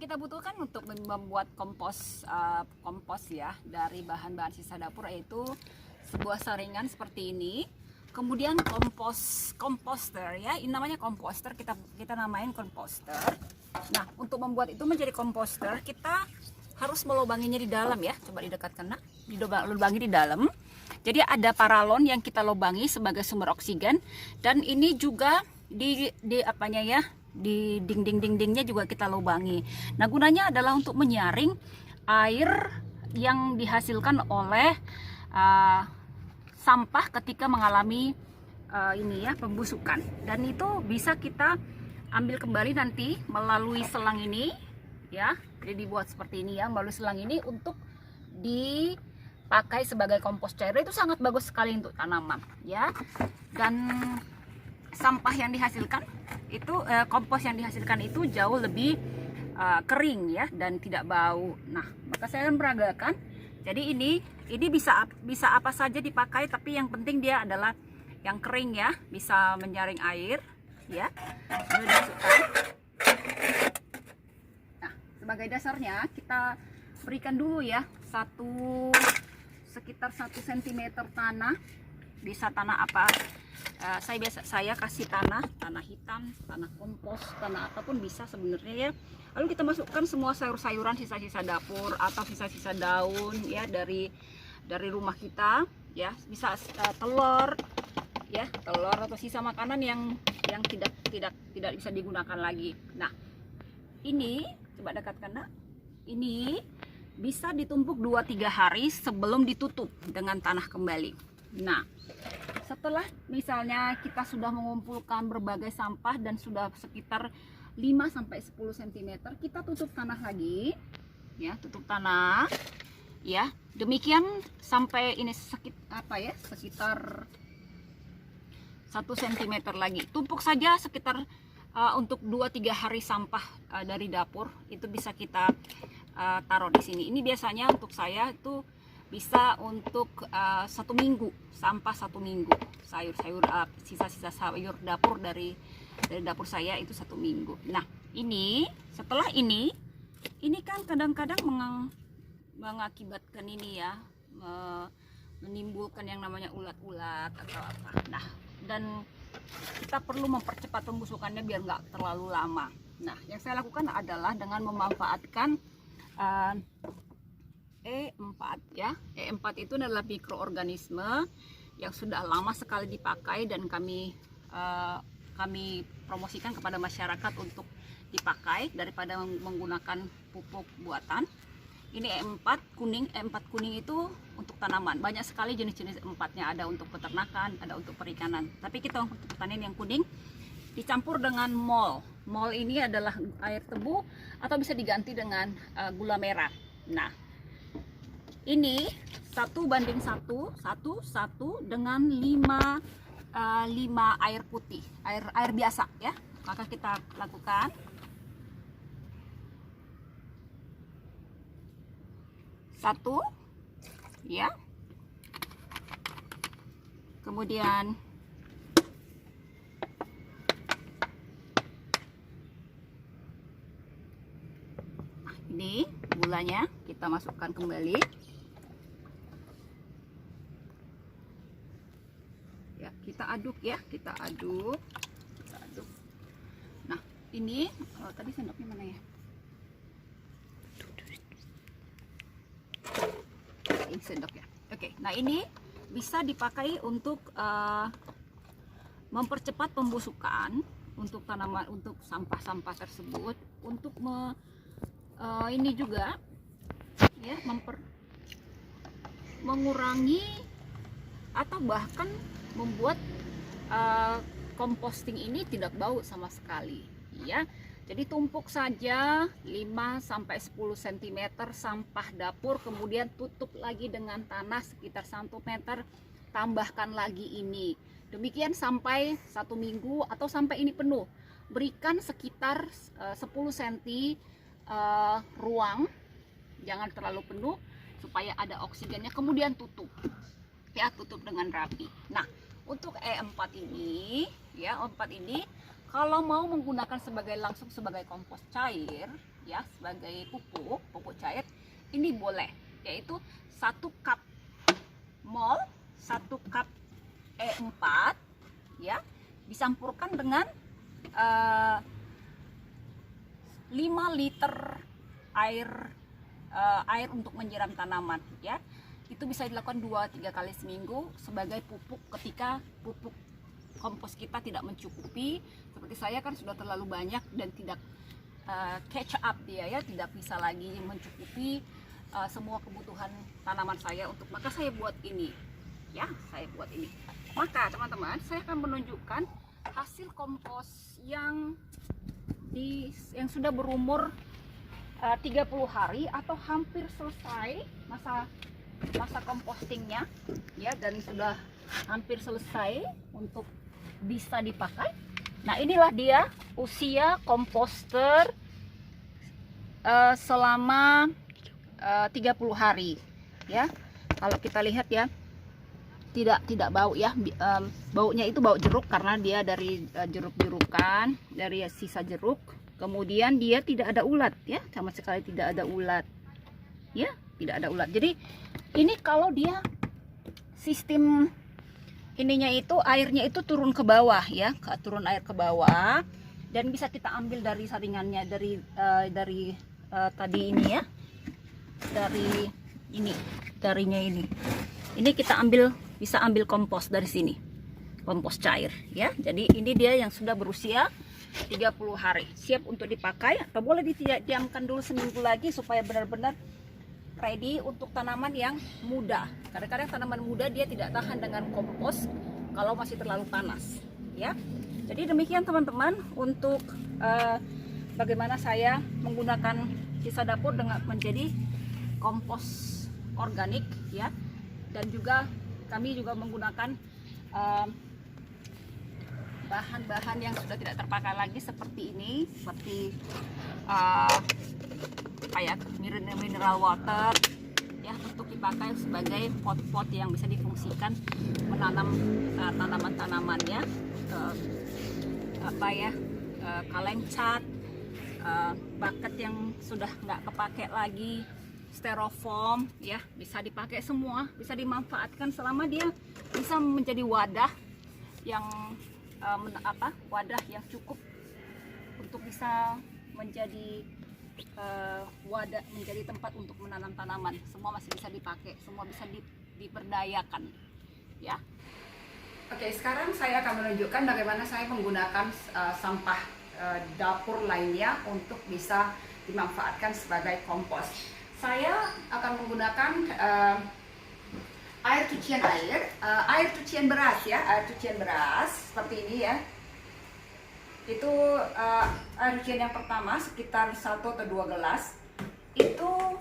kita butuhkan untuk membuat kompos ya dari bahan-bahan sisa dapur, yaitu sebuah saringan seperti ini. Kemudian komposter ya, ini namanya komposter, kita namain komposter. Nah, untuk membuat itu menjadi komposter, kita harus melubanginya di dalam ya. Coba didekatkan, nah, dilubangi di dalam. Jadi ada paralon yang kita lubangi sebagai sumber oksigen, dan ini juga di apanya ya, di dinding-dindingnya juga kita lubangi. Nah, gunanya adalah untuk menyaring air yang dihasilkan oleh sampah ketika mengalami ini ya, pembusukan. Dan itu bisa kita ambil kembali nanti melalui selang ini ya. Jadi dibuat seperti ini ya, melalui selang ini untuk dipakai sebagai kompos cair. Itu sangat bagus sekali untuk tanaman ya. Dan sampah yang dihasilkan itu, kompos yang dihasilkan itu jauh lebih kering ya, dan tidak bau. Nah, maka saya akan peragakan. Jadi ini bisa apa saja dipakai, tapi yang penting dia adalah yang kering ya, bisa menyaring air ya. Lalu dimasukkan. Nah, sebagai dasarnya kita berikan dulu ya sekitar 1 cm tanah. Bisa tanah apa? Saya kasih tanah hitam, tanah kompos, tanah apapun bisa sebenarnya ya. Lalu kita masukkan semua sayur-sayuran, sisa-sisa dapur atau sisa-sisa daun ya dari rumah kita ya. Bisa telur ya, telur atau sisa makanan yang tidak bisa digunakan lagi. Nah, ini coba dekatkan, nah. Ini bisa ditumpuk 2-3 hari sebelum ditutup dengan tanah kembali. Nah, setelah misalnya kita sudah mengumpulkan berbagai sampah dan sudah sekitar 5-10 cm, kita tutup tanah lagi ya, tutup tanah ya. Demikian sampai ini sekitar 1 cm lagi. Tumpuk saja sekitar untuk 2-3 hari sampah dari dapur itu bisa kita taruh di sini. Ini biasanya untuk saya itu bisa untuk 1 minggu, sampah 1 minggu. Sayur-sayur, sisa-sisa sayur dapur dari dapur saya itu 1 minggu. Nah, ini setelah ini kan kadang-kadang mengakibatkan ini ya, menimbulkan yang namanya ulat-ulat atau apa. Nah, dan kita perlu mempercepat pembusukannya biar nggak terlalu lama. Nah, yang saya lakukan adalah dengan memanfaatkan E4 ya. E4 itu adalah mikroorganisme yang sudah lama sekali dipakai dan kami promosikan kepada masyarakat untuk dipakai daripada menggunakan pupuk buatan. Ini E4 kuning. E4 kuning itu untuk tanaman. Banyak sekali jenis-jenis E4-nya, ada untuk peternakan, ada untuk perikanan. Tapi kita untuk pertanian yang kuning dicampur dengan mol. Mol ini adalah air tebu atau bisa diganti dengan gula merah. Nah, ini 1:1 dengan 5 air putih, air biasa ya. Maka kita lakukan satu ya, kemudian ini gulanya kita masukkan kembali ya, kita aduk ya, kita aduk. Nah, ini tadi sendoknya mana ya? Ini sendok ya. Oke, nah ini bisa dipakai untuk mempercepat pembusukan untuk tanaman, untuk sampah-sampah tersebut, untuk ini juga ya, mengurangi atau bahkan membuat composting ini tidak bau sama sekali ya. Jadi tumpuk saja 5-10 cm sampah dapur, kemudian tutup lagi dengan tanah sekitar 1 meter, tambahkan lagi ini. Demikian sampai 1 minggu atau sampai ini penuh. Berikan sekitar 10 cm ruang, jangan terlalu penuh supaya ada oksigennya, kemudian tutup ya, tutup dengan rapi. Nah, untuk E4 ini ya, E4 ini kalau mau menggunakan langsung sebagai kompos cair, ya sebagai pupuk cair, ini boleh, yaitu 1 cup mol, 1 cup E4 ya, dicampurkan dengan 5 liter air untuk menyiram tanaman ya. Itu bisa dilakukan 2-3 kali seminggu sebagai pupuk ketika pupuk kompos kita tidak mencukupi. Seperti saya kan sudah terlalu banyak dan tidak catch up dia ya, tidak bisa lagi mencukupi semua kebutuhan tanaman saya, maka saya buat ini ya, maka teman-teman, saya akan menunjukkan hasil kompos yang sudah berumur 30 hari atau hampir selesai masa compostingnya ya, dan sudah hampir selesai untuk bisa dipakai. Nah, inilah dia usia komposter selama 30 hari ya. Kalau kita lihat ya, tidak bau ya, baunya itu bau jeruk karena dia dari jeruk-jerukan, dari sisa jeruk. Kemudian dia tidak ada ulat ya, sama sekali tidak ada ulat ya, tidak ada ulat. Jadi ini kalau dia sistem ininya itu, airnya itu turun ke bawah ya, turun air ke bawah, dan bisa kita ambil dari saringannya, dari tadi ini ya, dari ini, darinya ini kita bisa ambil kompos dari sini, kompos cair ya. Jadi ini dia yang sudah berusia 30 hari, siap untuk dipakai, atau boleh didiamkan dulu seminggu lagi supaya benar-benar ready untuk tanaman yang muda. Kadang-kadang tanaman muda dia tidak tahan dengan kompos kalau masih terlalu panas ya. Jadi demikian teman-teman untuk bagaimana saya menggunakan sisa dapur dengan menjadi kompos organik ya, dan juga kami juga menggunakan bahan-bahan yang sudah tidak terpakai lagi seperti ini, seperti kayak mineral water ya, untuk dipakai sebagai pot-pot yang bisa difungsikan menanam tanaman-tanamannya, kaleng cat, bucket yang sudah nggak kepake lagi, styrofoam ya, bisa dipakai semua, bisa dimanfaatkan selama dia bisa menjadi wadah yang wadah yang cukup untuk bisa menjadi wadah, menjadi tempat untuk menanam tanaman. Semua masih bisa dipakai, semua bisa diberdayakan ya. Oke, sekarang saya akan menunjukkan bagaimana saya menggunakan sampah dapur lainnya untuk bisa dimanfaatkan sebagai kompos. Saya akan menggunakan air cucian beras ya, air cucian beras seperti ini ya. Itu air cucian yang pertama sekitar 1 atau 2 gelas. Itu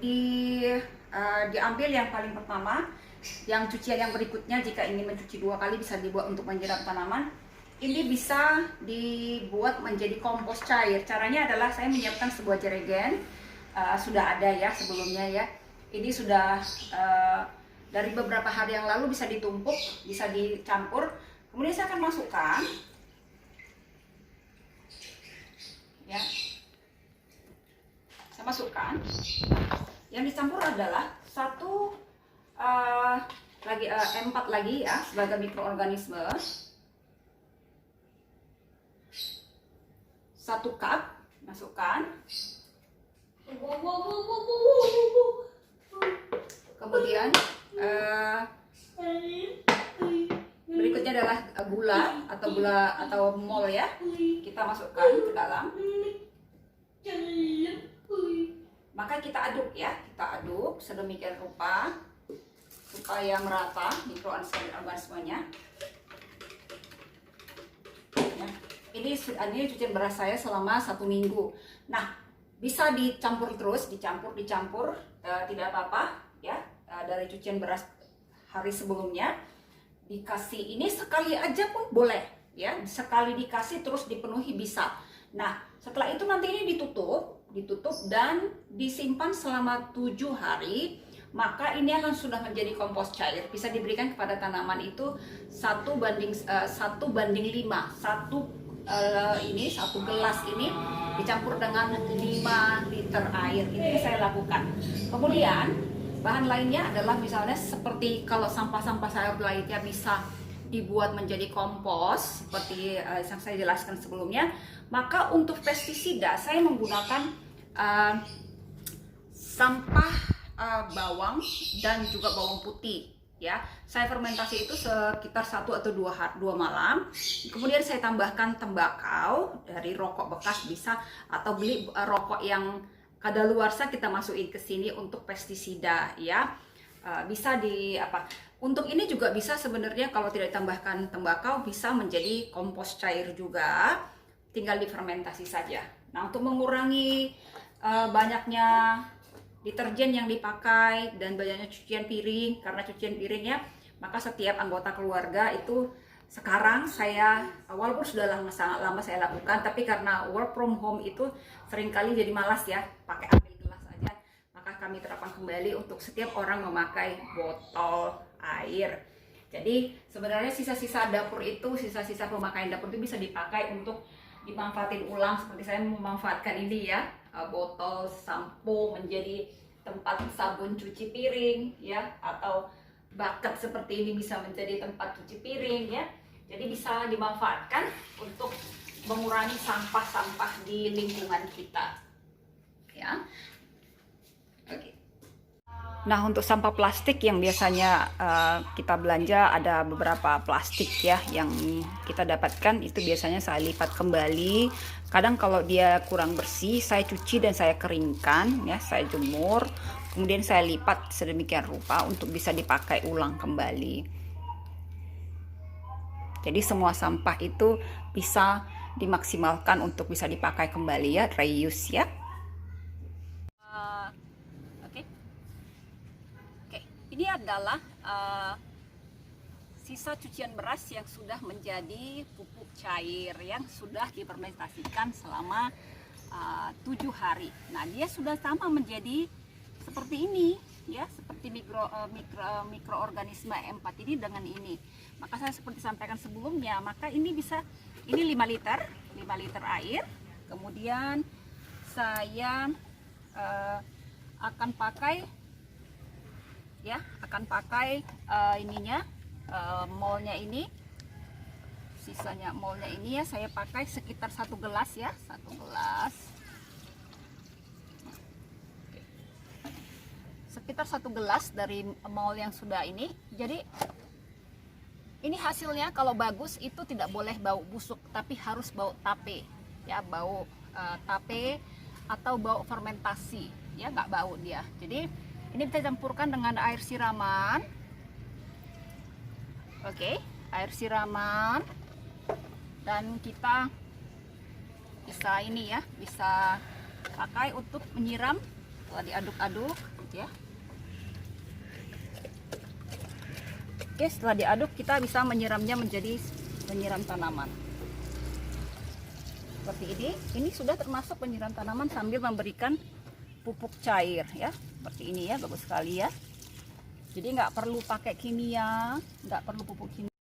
diambil yang paling pertama. Yang cucian yang berikutnya, jika ingin mencuci 2 kali, bisa dibuat untuk menyiram tanaman. Ini bisa dibuat menjadi kompos cair. Caranya adalah saya menyiapkan sebuah jerigen, sudah ada ya sebelumnya ya. Ini sudah dari beberapa hari yang lalu, bisa ditumpuk, bisa dicampur. Kemudian saya akan masukkan ya, saya masukkan. Yang dicampur adalah 4 lagi ya, sebagai mikroorganisme. 1 cup masukkan. Kemudian berikutnya adalah gula atau mol ya, kita masukkan ke dalam. Maka kita aduk ya, kita aduk sedemikian rupa supaya merata mikroorganismenya. Nah, ini cucian beras saya selama 1 minggu. Nah, bisa dicampur terus, dicampur, tidak apa-apa ya. Dari cucian beras hari sebelumnya dikasih ini sekali aja pun boleh ya, sekali dikasih terus dipenuhi bisa. Nah, setelah itu nanti ini ditutup dan disimpan selama 7 hari. Maka ini akan sudah menjadi kompos cair, bisa diberikan kepada tanaman itu 1:5, 1 ini 1 gelas ini dicampur dengan 5 liter air. Ini yang saya lakukan. Kemudian bahan lainnya adalah misalnya seperti kalau sampah-sampah sayur lainnya bisa dibuat menjadi kompos seperti yang saya jelaskan sebelumnya. Maka untuk pestisida saya menggunakan sampah bawang dan juga bawang putih ya. Saya fermentasi itu sekitar 1 atau 2 malam. Kemudian saya tambahkan tembakau dari rokok bekas bisa, atau beli rokok yang kadaluarsa kita masukin ke sini untuk pestisida ya. Bisa di apa? Untuk ini juga bisa sebenarnya kalau tidak ditambahkan tembakau bisa menjadi kompos cair juga. Tinggal difermentasi saja. Nah, untuk mengurangi banyaknya deterjen yang dipakai dan banyaknya cucian piring, karena cucian piringnya, maka setiap anggota keluarga itu sekarang saya, walaupun sudah sangat lama saya lakukan, tapi karena work from home itu seringkali jadi malas ya, pakai ambil gelas aja, maka kami terapkan kembali untuk setiap orang memakai botol air. Jadi sebenarnya sisa-sisa dapur itu, sisa-sisa pemakaian dapur itu bisa dipakai untuk dimanfaatin ulang, seperti saya memanfaatkan ini ya, botol sampo menjadi tempat sabun cuci piring ya, atau bucket seperti ini bisa menjadi tempat cuci piring ya. Jadi bisa dimanfaatkan untuk mengurangi sampah-sampah di lingkungan kita ya. Oke. Nah, untuk sampah plastik yang biasanya kita belanja, ada beberapa plastik ya yang kita dapatkan, itu biasanya saya lipat kembali. Kadang kalau dia kurang bersih, saya cuci dan saya keringkan ya, saya jemur, kemudian saya lipat sedemikian rupa untuk bisa dipakai ulang kembali. Jadi semua sampah itu bisa dimaksimalkan untuk bisa dipakai kembali ya, reuse ya. Ini adalah sisa cucian beras yang sudah menjadi pupuk cair yang sudah difermentasikan selama 7 hari. Nah, dia sudah sama menjadi seperti ini ya, seperti mikroorganisme M4 ini dengan ini. Maka saya seperti sampaikan sebelumnya, maka ini bisa, ini 5 liter air. Kemudian saya akan pakai ya, ininya molnya ini, sisanya molnya ini ya, saya pakai sekitar 1 gelas ya, 1 gelas, sekitar 1 gelas dari mol yang sudah ini. Jadi ini hasilnya kalau bagus itu tidak boleh bau busuk, tapi harus bau tape ya, bau tape atau bau fermentasi ya, nggak bau dia. Jadi ini kita campurkan dengan air siraman. Oke, air siraman. Dan kita bisa ini ya, bisa pakai untuk menyiram. Setelah diaduk-aduk ya. Oke, setelah diaduk kita bisa menyiramnya menjadi penyiram tanaman. Seperti ini. Ini sudah termasuk penyiram tanaman sambil memberikan pupuk cair ya, seperti ini ya, bagus sekali ya. Jadi nggak perlu pakai kimia, nggak perlu pupuk kimia.